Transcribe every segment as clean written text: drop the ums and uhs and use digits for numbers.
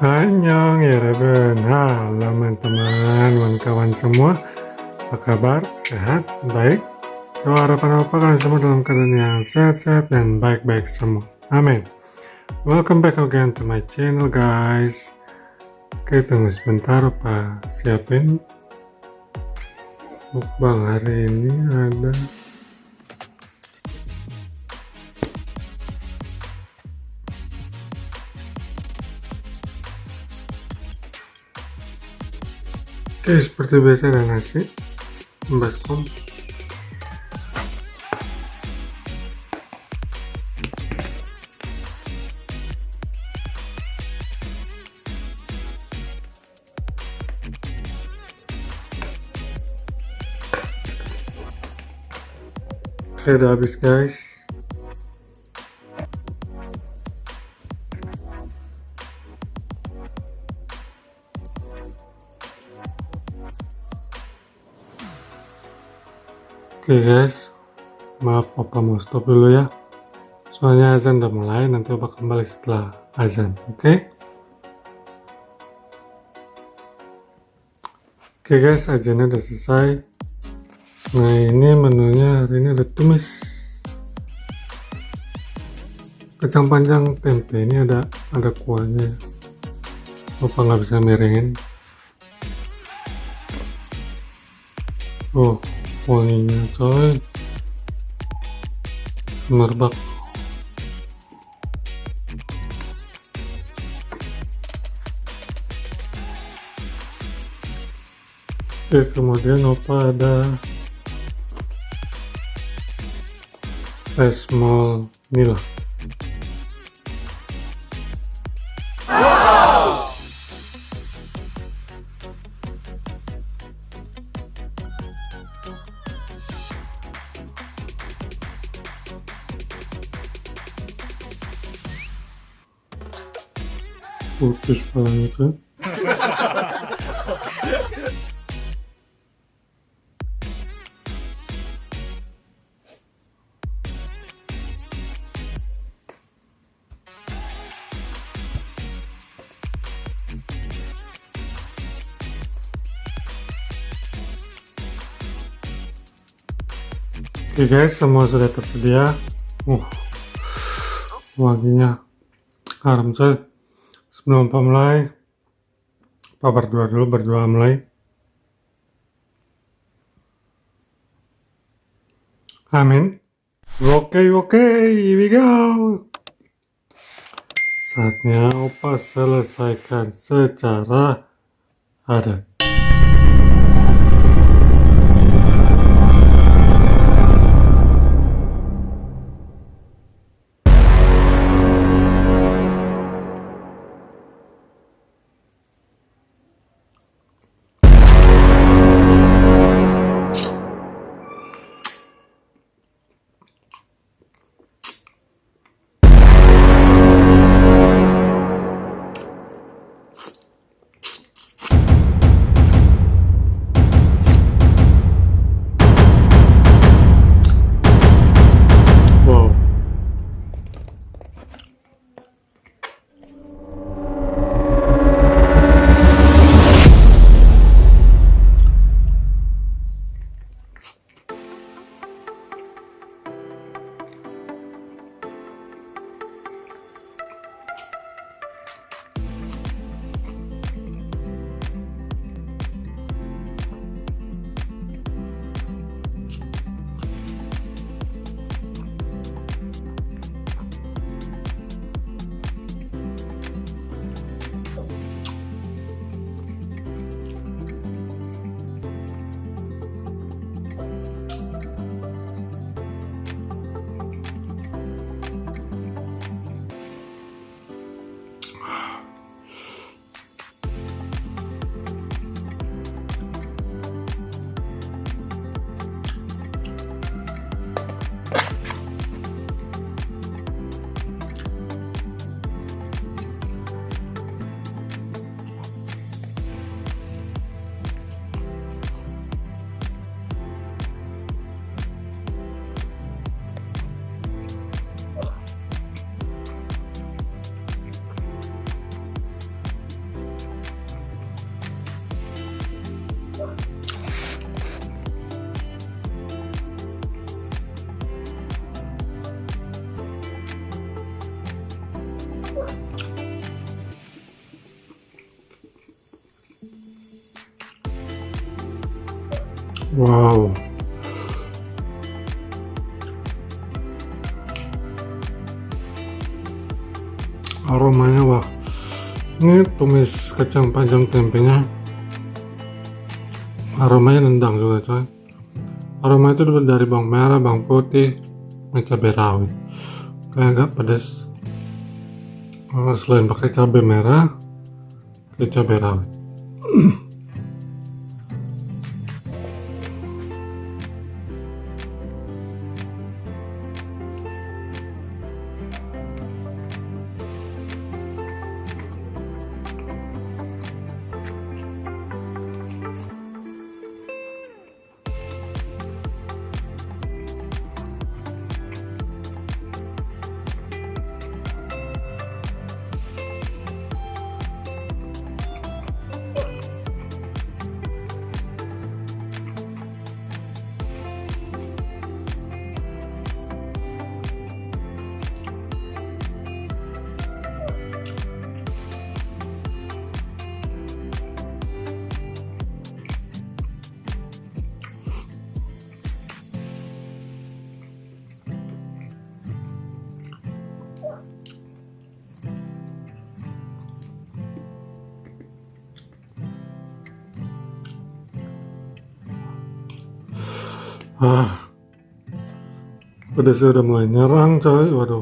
Annyeong ya Reben. Halo teman-teman, kawan semua. Apa kabar? Sehat? Baik? Doa harapan apa kalian semua dalam keadaan yang sehat-sehat dan baik-baik semua. Amin. Welcome back again to my channel guys. Oke, tunggu sebentar Pak. Siapin mukbang hari ini ada Oke, seperti biasa ada nasi, baskom, oke, udah habis guys. Oke guys, maaf Opa mau stop dulu ya. Soalnya azan udah mulai, nanti Opa kembali setelah azan, oke? Oke guys, azannya udah selesai. Nah ini menunya hari ini ada tumis kacang panjang tempe, ini ada kuahnya. Opa nggak bisa miringin. Oh, wanginya coy, semerbak. Oke, kemudian Opa ada es mol nila. Putus banget kan? Oke guys, semua sudah tersedia. Wanginya harum coy. Sebelum Pak mulai, Pak berdoa mulai. Amin. Oke, here we go. Saatnya Opa selesaikan secara adat. Wow, aromanya wah. Ini tumis kacang panjang tempenya, aromanya nendang juga coy. Aroma itu dari bawang merah, bawang putih, dan cabai rawit. Kayak agak pedas. Selain pakai cabai merah, pakai cabai rawit. Pedasnya udah mulai nyerang coy, waduh.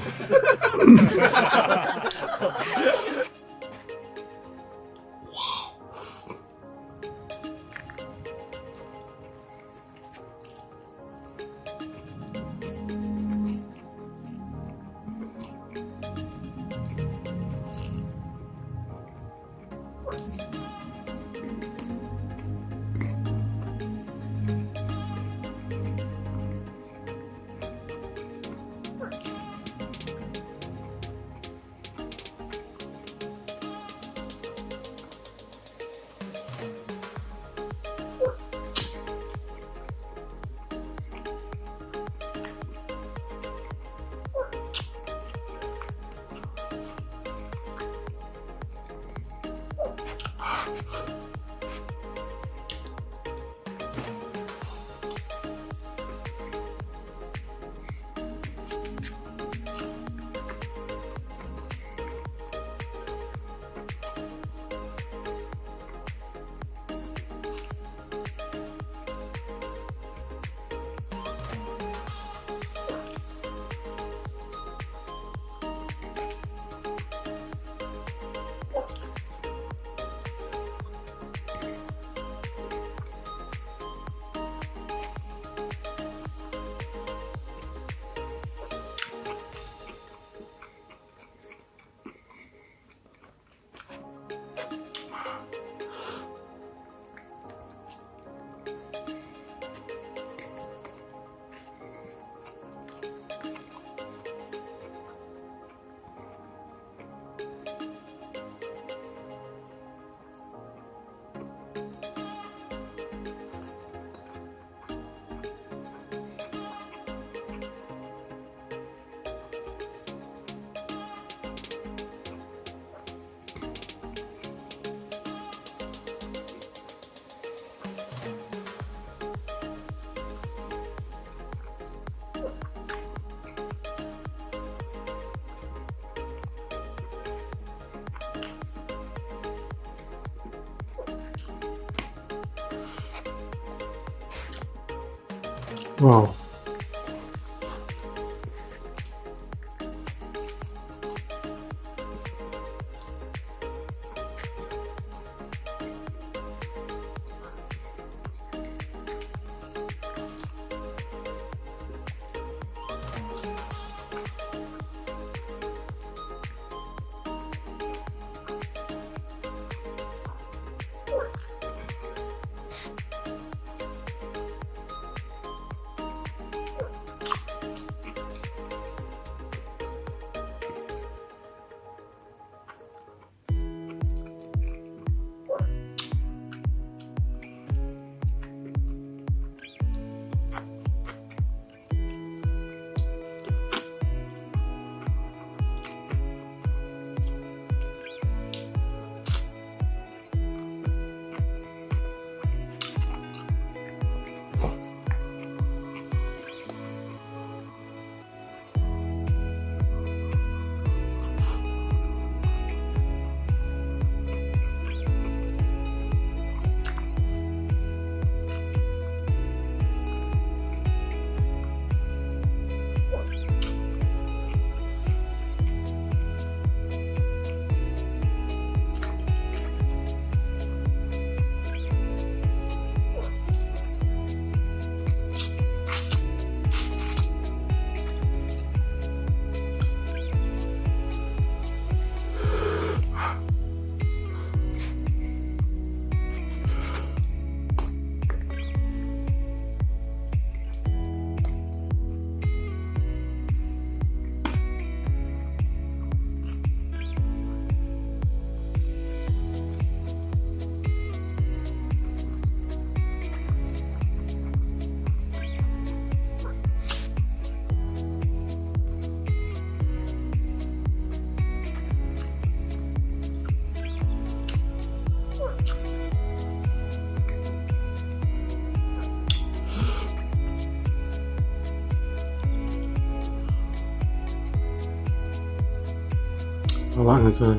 Wow. awaknya coy.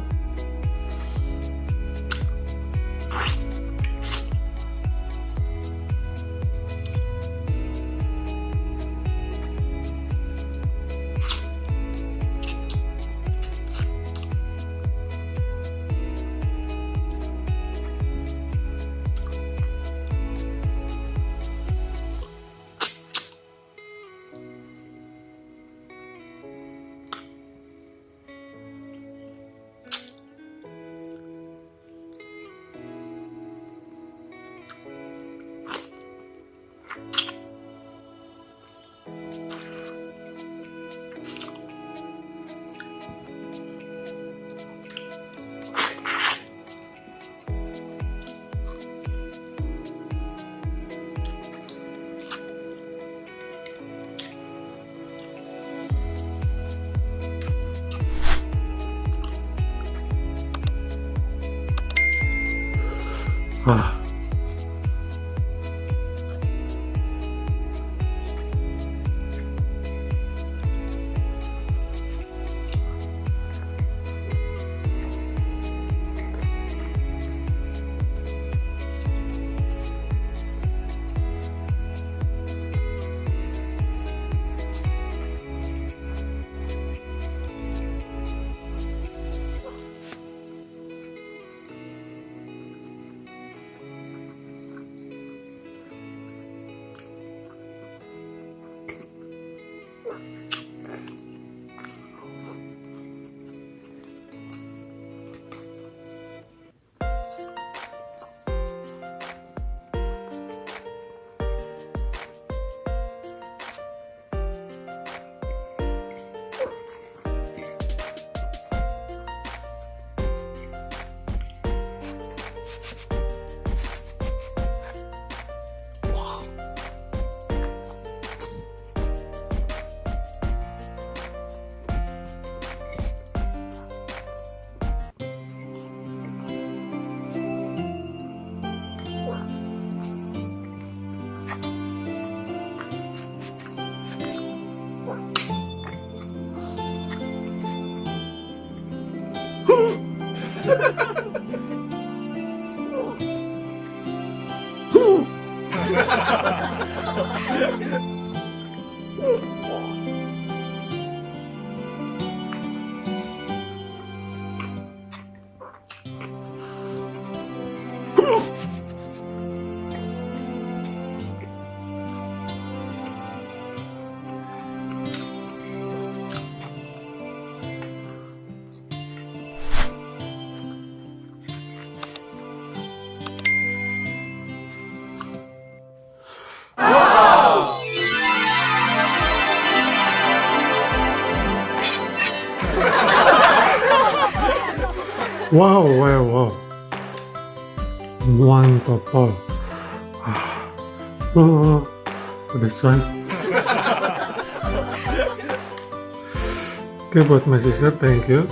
Ah. Wow, wow, wow. Mantap, Paul. Pedas coy. Oke, buat my sister, thank you.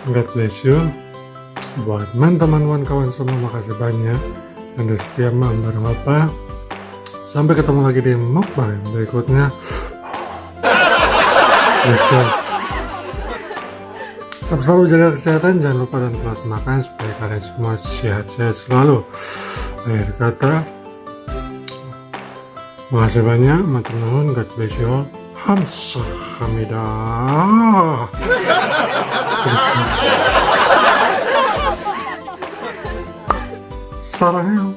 God bless you. Buat teman-teman kawan semua, makasih banyak. Dan udah setia membantu apa. Sampai ketemu lagi di mukbang berikutnya. Pedas coy. Tetap selalu jaga kesehatan, jangan lupa dan telat makan supaya kalian semua sehat-sehat selalu. Akhir kata, makasih banyak, matur nuwun, God bless you all. Hamsa Hamidah. Sarangnya.